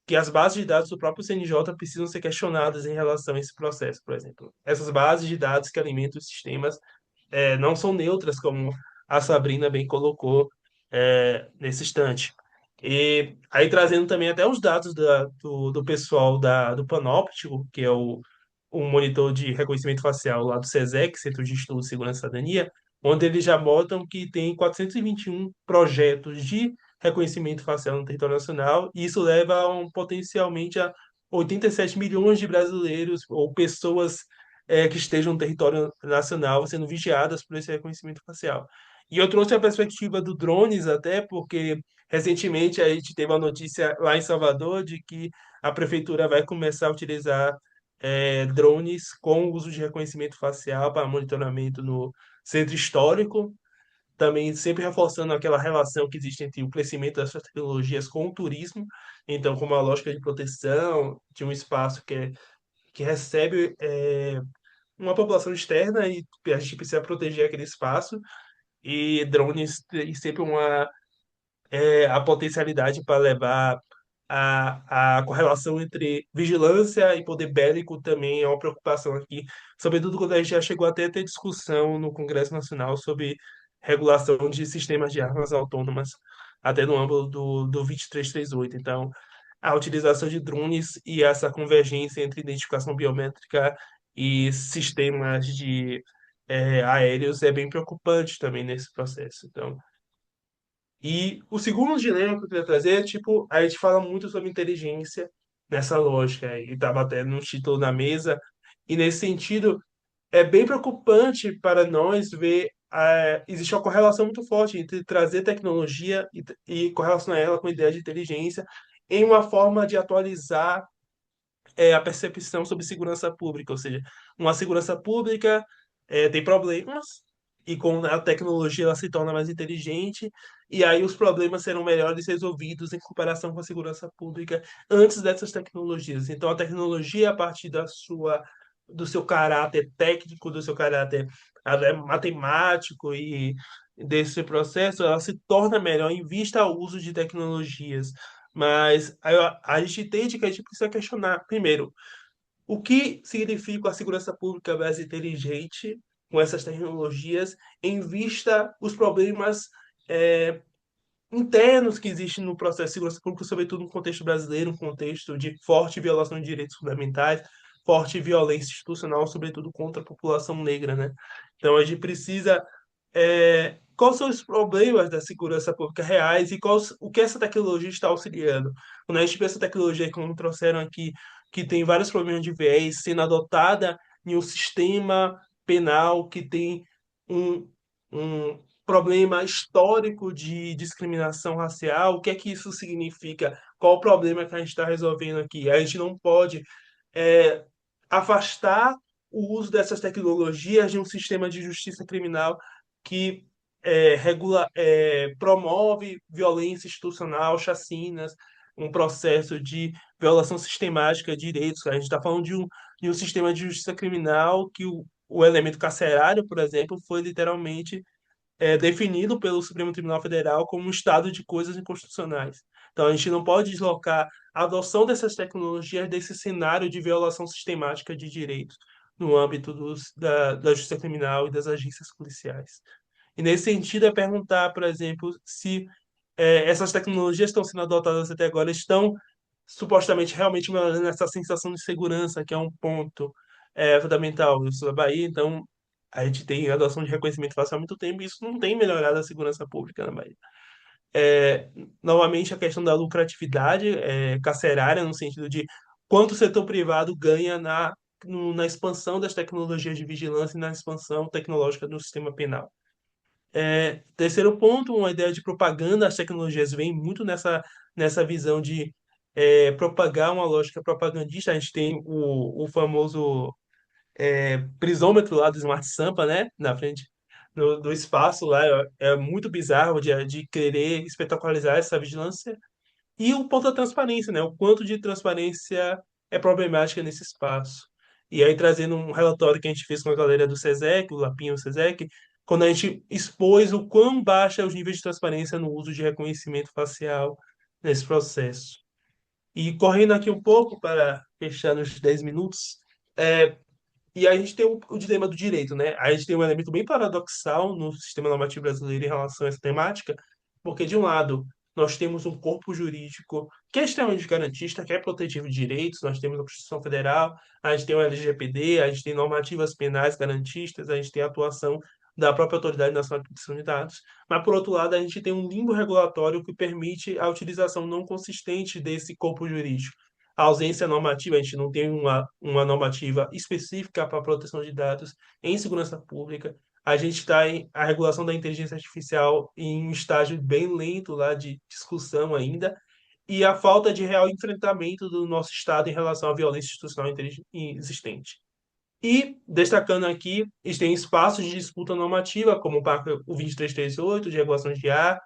que as bases de dados do próprio CNJ precisam ser questionadas em relação a esse processo, por exemplo. Essas bases de dados que alimentam os sistemas não são neutras, como a Sabrina bem colocou nesse instante. E aí trazendo também até os dados do pessoal do Panóptico, que é o monitor de reconhecimento facial lá do SESEC, Centro de Estudo de Segurança e Cidadania, onde eles já botam que tem 421 projetos de reconhecimento facial no território nacional, e isso leva potencialmente a 87 milhões de brasileiros ou pessoas que estejam no território nacional sendo vigiadas por esse reconhecimento facial. E eu trouxe a perspectiva do drones até porque recentemente a gente teve a notícia lá em Salvador de que a prefeitura vai começar a utilizar drones com uso de reconhecimento facial para monitoramento no centro histórico, também sempre reforçando aquela relação que existe entre o crescimento dessas tecnologias com o turismo, então com uma lógica de proteção de um espaço que recebe uma população externa e a gente precisa proteger aquele espaço, e drones têm sempre a potencialidade para levar a correlação entre vigilância e poder bélico também é uma preocupação aqui, sobretudo quando a gente já chegou até a ter discussão no Congresso Nacional sobre regulação de sistemas de armas autônomas, até no âmbito do 2338. Então, a utilização de drones e essa convergência entre identificação biométrica e sistemas aéreos é bem preocupante também nesse processo. Então, e o segundo dilema que eu queria trazer é, tipo, a gente fala muito sobre inteligência nessa lógica, e estava até no título da mesa, e nesse sentido, é bem preocupante para nós ver existe uma correlação muito forte entre trazer tecnologia e correlacionar ela com a ideia de inteligência em uma forma de atualizar a percepção sobre segurança pública, ou seja, uma segurança pública tem problemas, e com a tecnologia ela se torna mais inteligente, e aí os problemas serão melhores resolvidos em comparação com a segurança pública antes dessas tecnologias. Então, a tecnologia, a partir do seu caráter técnico, do seu caráter matemático e desse processo, ela se torna melhor em vista ao uso de tecnologias. Mas a gente entende que a gente precisa questionar, primeiro, o que significa a segurança pública mais inteligente com essas tecnologias, em vista os problemas é, internos que existem no processo de segurança pública, sobretudo no contexto brasileiro, um contexto de forte violação de direitos fundamentais, forte violência institucional, sobretudo contra a população negra, né? Então a gente precisa quais são os problemas da segurança pública reais e o que essa tecnologia está auxiliando. Quando a gente pensa tecnologia, como trouxeram aqui, que tem vários problemas de viés, sendo adotada em um sistema penal que tem um problema histórico de discriminação racial, o que é que isso significa? Qual o problema que a gente está resolvendo aqui? A gente não pode é, afastar o uso dessas tecnologias de um sistema de justiça criminal que promove violência institucional, chacinas, um processo de violação sistemática de direitos. A gente está falando de um sistema de justiça criminal que o elemento carcerário, por exemplo, foi literalmente definido pelo Supremo Tribunal Federal como um estado de coisas inconstitucionais. Então, a gente não pode deslocar a adoção dessas tecnologias desse cenário de violação sistemática de direitos. no âmbito da justiça criminal e das agências policiais. E nesse sentido, é perguntar, por exemplo, se essas tecnologias estão sendo adotadas até agora estão supostamente realmente melhorando essa sensação de segurança, que é um ponto fundamental. Eu sou da Bahia, então a gente tem a adoção de reconhecimento facial há muito tempo e isso não tem melhorado a segurança pública na Bahia. É, novamente, a questão da lucratividade carcerária, no sentido de quanto o setor privado ganha na expansão das tecnologias de vigilância e na expansão tecnológica do sistema penal. Terceiro ponto, uma ideia de propaganda. As tecnologias vêm muito nessa visão de propagar uma lógica propagandista. A gente tem o famoso prisômetro lá do Smart Sampa, né? Na frente do espaço lá. É muito bizarro de querer espetacularizar essa vigilância. E o ponto da transparência, né? O quanto de transparência é problemática nesse espaço. E aí, trazendo um relatório que a gente fez com a galera do SESEC, o Lapinho e o SESEC, quando a gente expôs o quão baixa é os níveis de transparência no uso de reconhecimento facial nesse processo. E correndo aqui um pouco para fechar nos 10 minutos, e a gente tem o dilema do direito, né? A gente tem um elemento bem paradoxal no sistema normativo brasileiro em relação a essa temática, porque, de um lado, nós temos um corpo jurídico que é extremamente garantista, que é protetivo de direitos, nós temos a Constituição Federal, a gente tem o LGPD, a gente tem normativas penais garantistas, a gente tem a atuação da própria Autoridade Nacional de Proteção de Dados, mas, por outro lado, a gente tem um limbo regulatório que permite a utilização não consistente desse corpo jurídico. A ausência normativa, a gente não tem uma normativa específica para a proteção de dados em segurança pública. A gente está em a regulação da inteligência artificial em um estágio bem lento lá de discussão ainda, e a falta de real enfrentamento do nosso Estado em relação à violência institucional existente. E, destacando aqui, existem espaços de disputa normativa, como o 2338, de regulação de IA,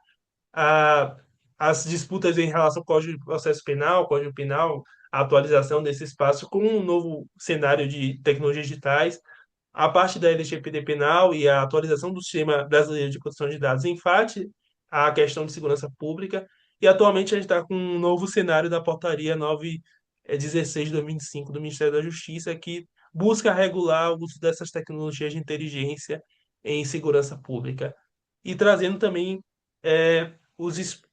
a, as disputas em relação ao Código de Processo Penal, Código Penal, a atualização desse espaço com um novo cenário de tecnologias digitais, a parte da LGPD penal e a atualização do sistema brasileiro de proteção de dados enfate a questão de segurança pública. E atualmente a gente está com um novo cenário da Portaria 916 de 2005 do Ministério da Justiça, que busca regular o uso dessas tecnologias de inteligência em segurança pública. E trazendo também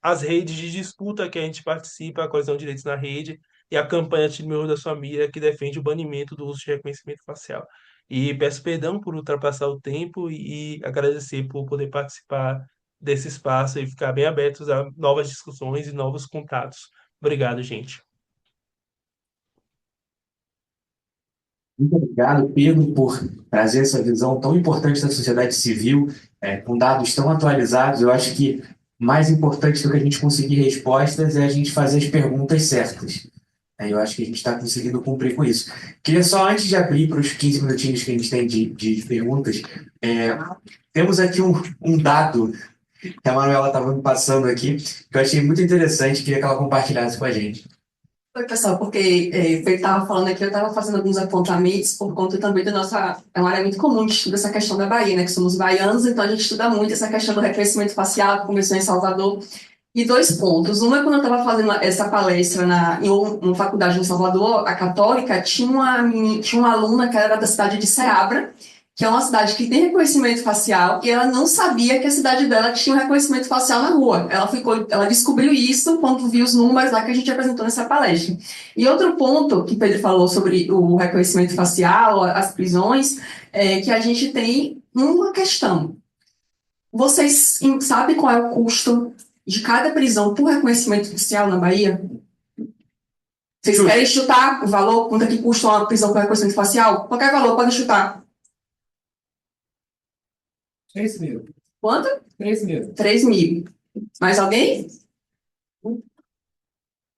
as redes de disputa que a gente participa, a Coalizão de Direitos na Rede e a campanha Tire Meu da Sua Mira, que defende o banimento do uso de reconhecimento facial. E peço perdão por ultrapassar o tempo e agradecer por poder participar desse espaço e ficar bem abertos a novas discussões e novos contatos. Obrigado, gente. Muito obrigado, Pedro, por trazer essa visão tão importante da sociedade civil, com dados tão atualizados. Eu acho que mais importante do que a gente conseguir respostas é a gente fazer as perguntas certas. Eu acho que a gente está conseguindo cumprir com isso. Queria só, antes de abrir para os 15 minutinhos que a gente tem de perguntas, temos aqui um dado que a Manuela estava me passando aqui, que eu achei muito interessante, queria que ela compartilhasse com a gente. Oi, pessoal, porque ele estava falando aqui, eu estava fazendo alguns apontamentos por conta também da nossa. É uma área muito comum de estudo essa questão da Bahia, né? Que somos baianos, então a gente estuda muito essa questão do reconhecimento facial, que começou em Salvador. E dois pontos. Uma é quando eu estava fazendo essa palestra em uma faculdade em Salvador, a Católica, tinha uma aluna que era da cidade de Ceabra, que é uma cidade que tem reconhecimento facial, e ela não sabia que a cidade dela tinha um reconhecimento facial na rua. Ela descobriu isso quando viu os números lá que a gente apresentou nessa palestra. E outro ponto que Pedro falou sobre o reconhecimento facial, as prisões, é que a gente tem uma questão. Vocês sabem qual é o custo de cada prisão por reconhecimento facial na Bahia? Vocês querem chutar o valor? Quanto é que custa uma prisão por reconhecimento facial? Qualquer valor, pode chutar. 3 mil. Quanto? 3 mil. 3 mil. Mais alguém?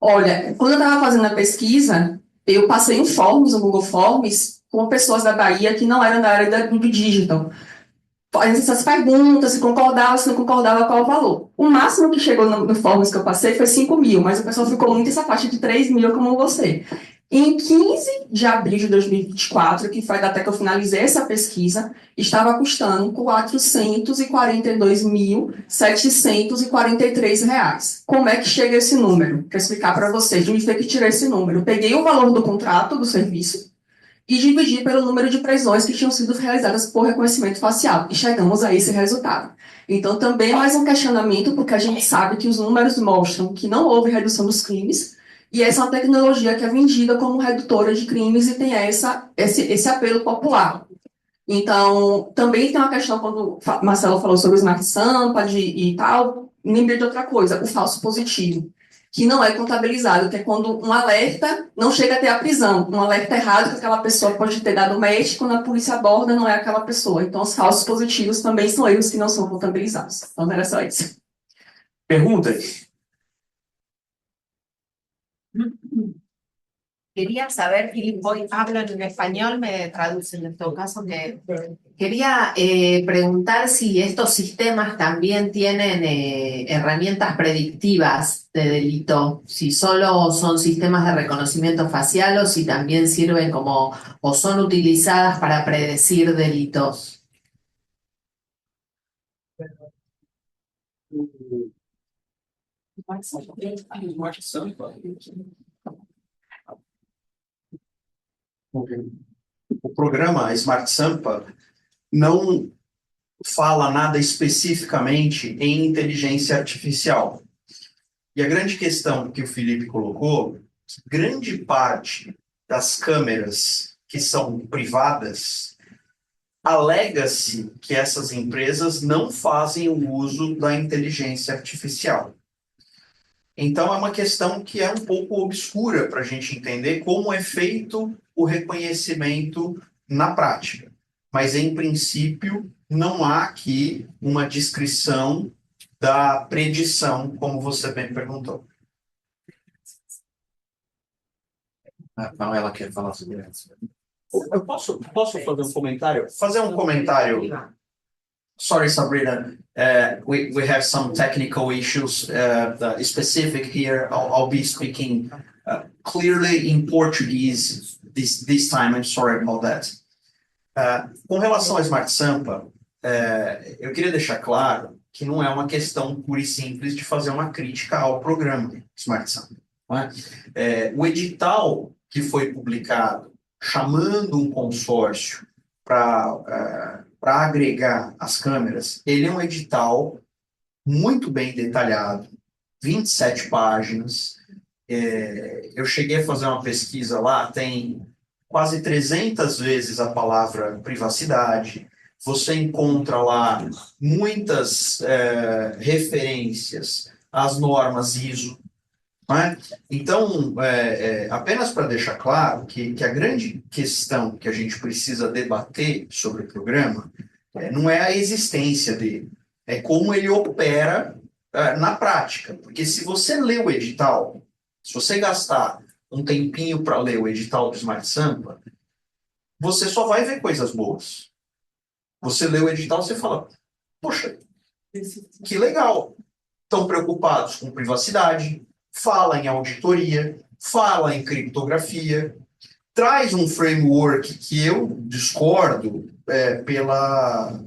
Olha, quando eu estava fazendo a pesquisa, eu passei um Forms, um Google Forms, com pessoas da Bahia que não eram da área do digital. Fazendo essas perguntas, se concordava, se não concordava, qual o valor. O máximo que chegou no Forms que eu passei foi 5 mil, mas o pessoal ficou muito essa faixa de 3 mil, como você. Em 15 de abril de 2024, que foi a data que eu finalizei essa pesquisa, estava custando R$ 442.743 reais. Como é que chega esse número? Quero explicar para vocês de onde foi que tirei esse número. Eu peguei o valor do contrato do serviço e dividir pelo número de prisões que tinham sido realizadas por reconhecimento facial. E chegamos a esse resultado. Então, também é mais um questionamento, porque a gente sabe que os números mostram que não houve redução dos crimes, e essa é uma tecnologia que é vendida como redutora de crimes e tem esse apelo popular. Então, também tem uma questão, quando Marcelo falou sobre o Smart Sampa e tal, lembrei de outra coisa, o falso positivo, que não é contabilizado, que é quando um alerta não chega até a prisão, um alerta errado que aquela pessoa pode ter dado match, quando a polícia aborda, não é aquela pessoa. Então, os falsos positivos também são erros que não são contabilizados. Então, era só isso. Perguntas? Quería saber, Philip, hoy hablan en español, me traducen en todo caso. Quería preguntar si estos sistemas también tienen herramientas predictivas de delito, si solo son sistemas de reconocimiento facial o si también sirven como o son utilizadas para predecir delitos. O programa Smart Sampa não fala nada especificamente em inteligência artificial. E a grande questão que o Felipe colocou, grande parte das câmeras que são privadas, alega-se que essas empresas não fazem o uso da inteligência artificial. Então, é uma questão que é um pouco obscura para a gente entender como é feito o reconhecimento na prática. Mas, em princípio, não há aqui uma descrição da predição, como você bem perguntou. Não, ela quer falar sobre isso. Eu posso fazer um comentário? Fazer um comentário. Sorry, Sabrina. We have some technical issues specific here. I'll be speaking clearly in Portuguese this time. I'm sorry about that. Com relação ao Smart Sampa, eu queria deixar claro que não é uma questão pura e simples de fazer uma crítica ao programa Smart Sampa. Não é? O edital que foi publicado chamando um consórcio para agregar as câmeras, ele é um edital muito bem detalhado, 27 páginas. Eu cheguei a fazer uma pesquisa lá, tem quase 300 vezes a palavra privacidade. Você encontra lá muitas referências às normas ISO. Né? Então, apenas para deixar claro que a grande questão que a gente precisa debater sobre o programa não é a existência dele, é como ele opera na prática. Porque se você lê o edital, se você gastar um tempinho para ler o edital do Smart Sampa, você só vai ver coisas boas. Você lê o edital e você fala, poxa, que legal, estão preocupados com privacidade, fala em auditoria, fala em criptografia, traz um framework que eu discordo pela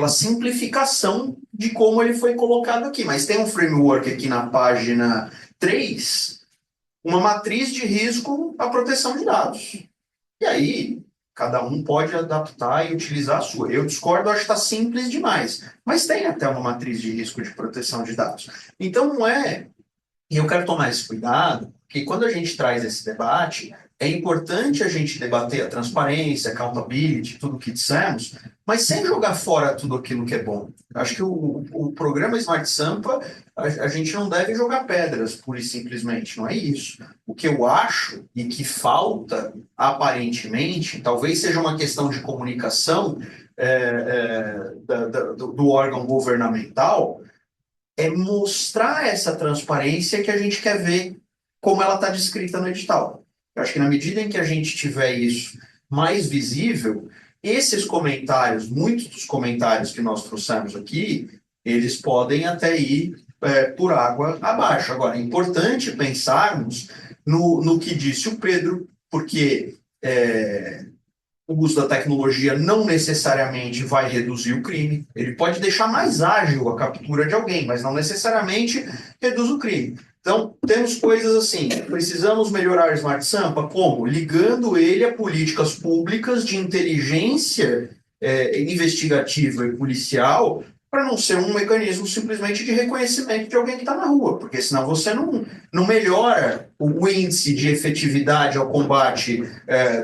simplificação de como ele foi colocado aqui. Mas tem um framework aqui na página 3, uma matriz de risco à proteção de dados. E aí, cada um pode adaptar e utilizar a sua. Eu discordo, acho que está simples demais. Mas tem até uma matriz de risco de proteção de dados. Então, não é... E eu quero tomar esse cuidado, porque quando a gente traz esse debate, é importante a gente debater a transparência, accountability, tudo o que dissemos, mas sem jogar fora tudo aquilo que é bom. Acho que o programa Smart Sampa, a gente não deve jogar pedras, pura e simplesmente, não é isso. O que eu acho e que falta, aparentemente, talvez seja uma questão de comunicação do órgão governamental, é mostrar essa transparência que a gente quer ver como ela está descrita no edital. Eu acho que na medida em que a gente tiver isso mais visível, esses comentários, muitos dos comentários que nós trouxemos aqui, eles podem até ir por água abaixo. Agora, é importante pensarmos no que disse o Pedro, porque o uso da tecnologia não necessariamente vai reduzir o crime. Ele pode deixar mais ágil a captura de alguém, mas não necessariamente reduz o crime. Então, temos coisas assim, precisamos melhorar o Smart Sampa, como? Ligando ele a políticas públicas de inteligência investigativa e policial, para não ser um mecanismo simplesmente de reconhecimento de alguém que está na rua, porque senão você não melhora o índice de efetividade ao combate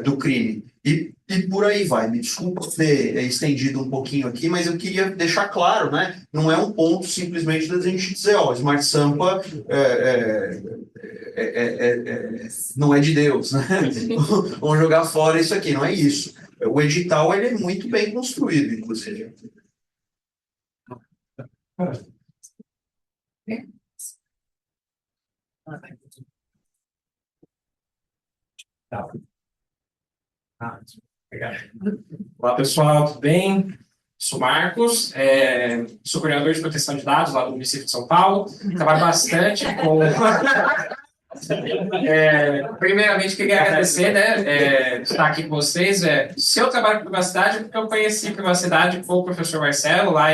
do crime. E por aí vai. Me desculpa ter estendido um pouquinho aqui, mas eu queria deixar claro, né? Não é um ponto simplesmente da gente dizer, ó, Smart Sampa não é de Deus, né? Vamos jogar fora isso aqui, não é isso. O edital ele é muito bem construído, inclusive. Tá. Obrigado. Olá, pessoal, tudo bem? Sou Marcos, sou coordenador de proteção de dados lá do município de São Paulo. Trabalho bastante com... primeiramente, queria agradecer, né, estar aqui com vocês. Se eu trabalho com privacidade, é porque eu conheci privacidade com o professor Marcelo lá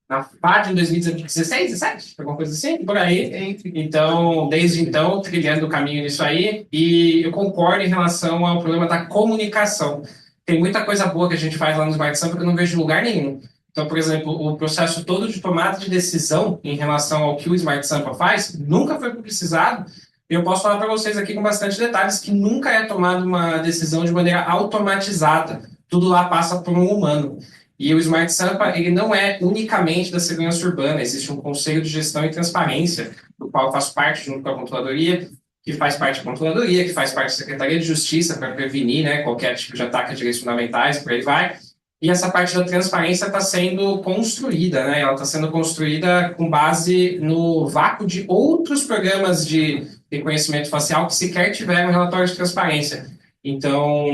na FAD em 2016, 17, alguma coisa assim, por aí. Então, desde então, trilhando o caminho nisso aí, e eu concordo em relação ao problema da comunicação. Tem muita coisa boa que a gente faz lá no Smart Sampa que eu não vejo em lugar nenhum. Então, por exemplo, o processo todo de tomada de decisão em relação ao que o Smart Sampa faz nunca foi publicizado. E eu posso falar para vocês aqui com bastante detalhes que nunca é tomada uma decisão de maneira automatizada. Tudo lá passa por um humano. E o Smart Sampa, ele não é unicamente da segurança urbana, existe um conselho de gestão e transparência, do qual eu faço parte junto com a controladoria, que faz parte da controladoria, que faz parte da Secretaria de Justiça para prevenir, né, qualquer tipo de ataque a direitos fundamentais, por aí vai. E essa parte da transparência está sendo construída, né? Ela está sendo construída com base no vácuo de outros programas de reconhecimento facial que sequer tiveram relatório de transparência. Então,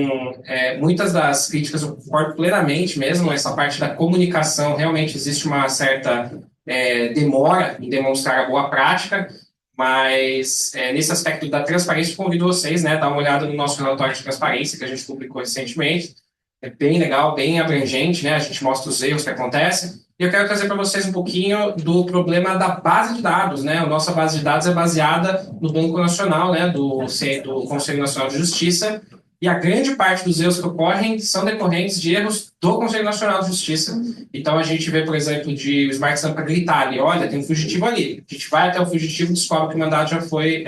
muitas das críticas eu concordo plenamente mesmo, essa parte da comunicação, realmente existe uma certa demora em demonstrar a boa prática, mas nesse aspecto da transparência, eu convido vocês, né, a dar uma olhada no nosso relatório de transparência que a gente publicou recentemente. É bem legal, bem abrangente, né? A gente mostra os erros que acontecem. E eu quero trazer para vocês um pouquinho do problema da base de dados, né? A nossa base de dados é baseada no Banco Nacional, né? Do Conselho Nacional de Justiça. E a grande parte dos erros que ocorrem são decorrentes de erros do Conselho Nacional de Justiça. Então, a gente vê, por exemplo, de o Smart Sampa gritar ali, olha, tem um fugitivo ali. A gente vai até o fugitivo e descobre que o mandato já foi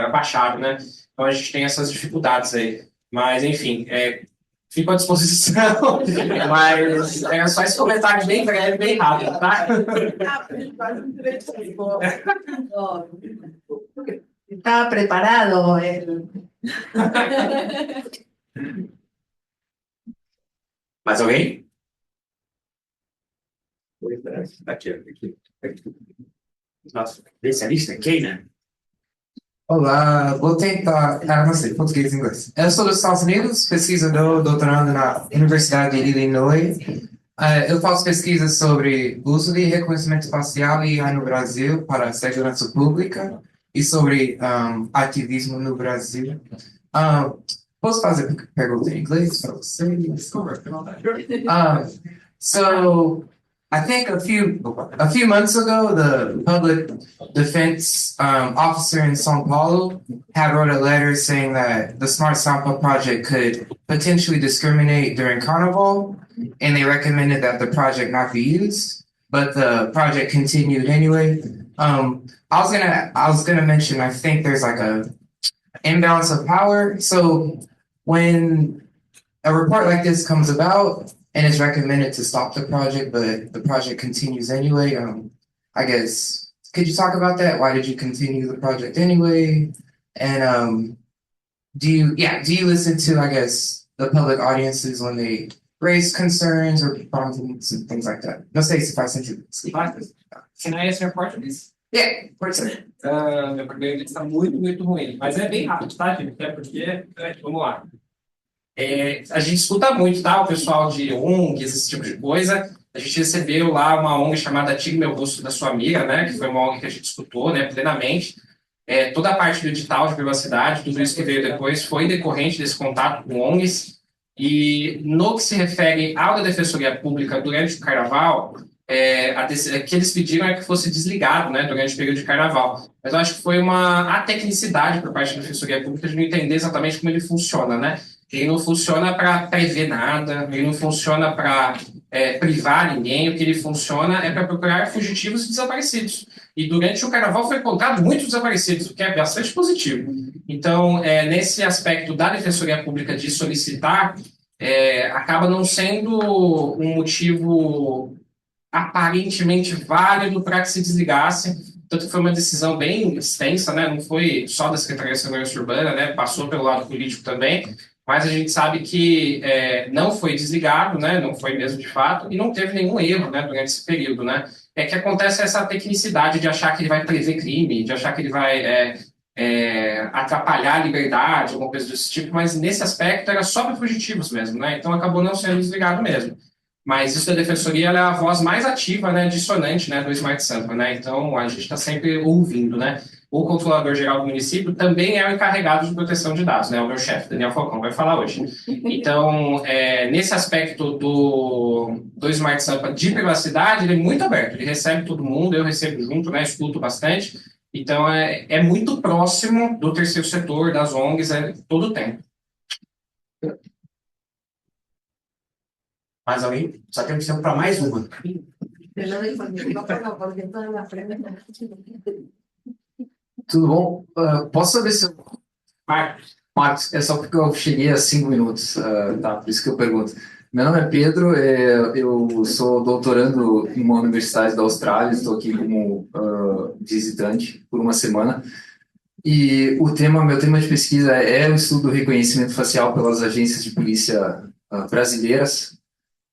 abaixado, né? Então, a gente tem essas dificuldades aí. Mas, enfim, fico à disposição, mas era só esse comentário bem breve, bem rápido, tá? Estaba preparado. Mais alguém? Aqui. Nossa, especialista em quem, né? Olá, vou tentar. Não sei, português e inglês. Eu sou dos Estados Unidos, pesquisador, doutorando na Universidade de Illinois. Eu faço pesquisas sobre uso de reconhecimento facial e AI no Brasil para a segurança pública e sobre ativismo no Brasil. Posso fazer pergunta em inglês para vocês? So, I think a few months ago, the public defense officer in São Paulo had wrote a letter saying that the Smart Sampa project could potentially discriminate during Carnival, and they recommended that the project not be used, but the project continued anyway. I was gonna mention, I think there's like a imbalance of power. So when a report like this comes about, and it's recommended to stop the project, but the project continues anyway. I guess, could you talk about that? Why did you continue the project anyway? And do you listen to, I guess, the public audiences when they raise concerns or problems and things like that? Não sei se faz sentido. Can I answer your Portuguese? Yeah, pode ser. Meu português está muito, muito ruim. Mas é bem rápido, tá, gente? Até porque, vamos lá. A gente escuta muito, tá? O pessoal de ONGs, esse tipo de coisa. A gente recebeu lá uma ONG chamada Tire Meu Rosto da Sua Amiga, né? Que foi uma ONG que a gente escutou, né, plenamente. Toda a parte do edital de privacidade, tudo isso que veio depois, foi decorrente desse contato com ONGs. E no que se refere à da Defensoria Pública durante o Carnaval, que eles pediram é que fosse desligado, né, durante o período de carnaval. Mas eu acho que foi uma atecnicidade por parte da Defensoria Pública de não entender exatamente como ele funciona, né? Ele não funciona para prever nada, ele não funciona para privar ninguém, o que ele funciona é para procurar fugitivos e desaparecidos. E durante o carnaval foi encontrado muitos desaparecidos, o que é bastante positivo. Então, nesse aspecto da Defensoria Pública de solicitar, acaba não sendo um motivo aparentemente válido para que se desligasse. Tanto que foi uma decisão bem extensa, né? Não foi só da Secretaria de Segurança Urbana, né? Passou pelo lado político também. Mas a gente sabe que não foi desligado, né? Não foi mesmo de fato, e não teve nenhum erro, né, durante esse período, né? É que acontece essa tecnicidade de achar que ele vai prever crime, de achar que ele vai atrapalhar a liberdade, alguma coisa desse tipo, mas nesse aspecto era só para fugitivos mesmo, né? Então acabou não sendo desligado mesmo. Mas isso da defensoria ela é a voz mais ativa, né, dissonante, né, do Smart Sampa, né? Então a gente está sempre ouvindo, né? O controlador-geral do município também é o encarregado de proteção de dados, né? O meu chefe, Daniel Falcão, vai falar hoje. Então, nesse aspecto do Smart Sampa de privacidade, ele é muito aberto, ele recebe todo mundo, eu recebo junto, né? Escuto bastante. Então, é muito próximo do terceiro setor, das ONGs, todo o tempo. Mais alguém? Só temos tempo para mais uma. Tudo bom? Posso saber se... Marcos, é só porque eu cheguei a 5 minutos, tá? Por isso que eu pergunto. Meu nome é Pedro, eu sou doutorando em uma universidade da Austrália, estou aqui como visitante por uma semana. E meu tema de pesquisa é o estudo do reconhecimento facial pelas agências de polícia brasileiras,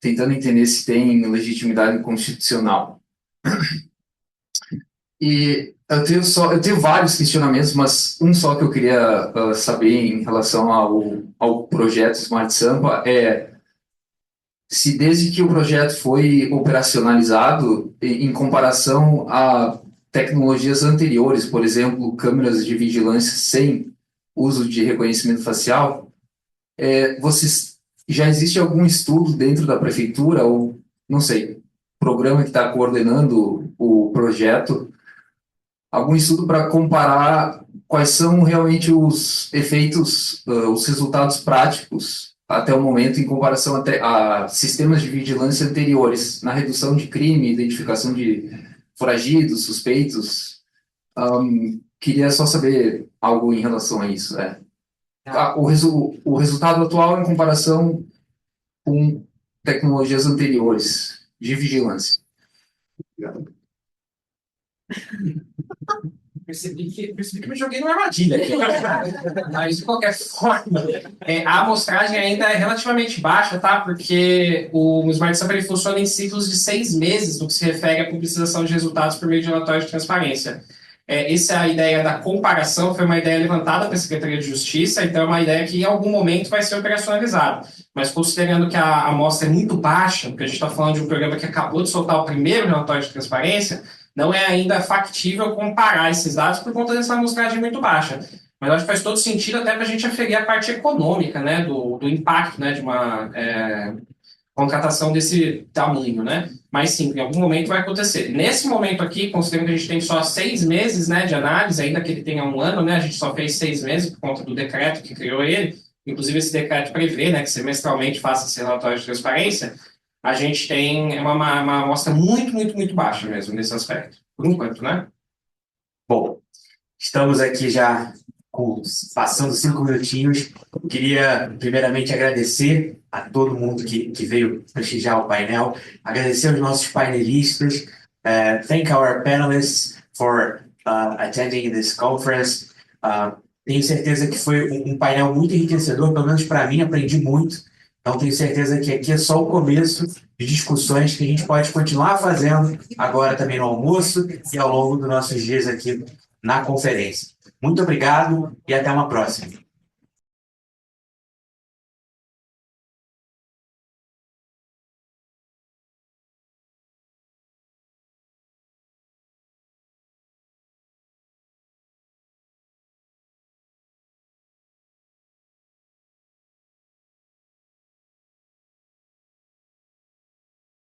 tentando entender se tem legitimidade constitucional. E eu tenho vários questionamentos, mas um só que eu queria saber em relação ao projeto Smart Sampa é se desde que o projeto foi operacionalizado, em comparação a tecnologias anteriores, por exemplo, câmeras de vigilância sem uso de reconhecimento facial, já existe algum estudo dentro da prefeitura ou, não sei, programa que está coordenando o projeto, algum estudo para comparar quais são realmente os efeitos, os resultados práticos até o momento em comparação a sistemas de vigilância anteriores na redução de crime, identificação de foragidos, suspeitos. Queria só saber algo em relação a isso. O resultado atual em comparação com tecnologias anteriores de vigilância. Obrigado. Percebi que me joguei numa armadilha aqui. Mas, de qualquer forma, a amostragem ainda é relativamente baixa, tá? Porque o Smart Sampa ele funciona em ciclos de 6 meses no que se refere à publicização de resultados por meio de relatório de transparência. Essa é a ideia da comparação, foi uma ideia levantada pela Secretaria de Justiça, então é uma ideia que em algum momento vai ser operacionalizada. Mas considerando que a amostra é muito baixa, porque a gente está falando de um programa que acabou de soltar o primeiro relatório de transparência, não é ainda factível comparar esses dados por conta dessa amostragem muito baixa. Mas acho que faz todo sentido até para a gente aferir a parte econômica, né, do impacto, né, de uma contratação desse tamanho, né? Mas sim, em algum momento vai acontecer. Nesse momento aqui, considerando que a gente tem só 6 meses, né, de análise, ainda que ele tenha 1 ano, né, a gente só fez 6 meses por conta do decreto que criou ele. Inclusive esse decreto prevê, né, que semestralmente faça esse relatório de transparência. A gente tem uma amostra muito baixa mesmo nesse aspecto, por enquanto, né? Bom, estamos aqui já passando 5 minutinhos. Queria primeiramente agradecer a todo mundo que veio prestigiar o painel, agradecer aos nossos painelistas, thank our panelists for attending this conference. Tenho certeza que foi um painel muito enriquecedor, pelo menos para mim, aprendi muito. Então, tenho certeza que aqui é só o começo de discussões que a gente pode continuar fazendo agora também no almoço e ao longo dos nossos dias aqui na conferência. Muito obrigado e até uma próxima.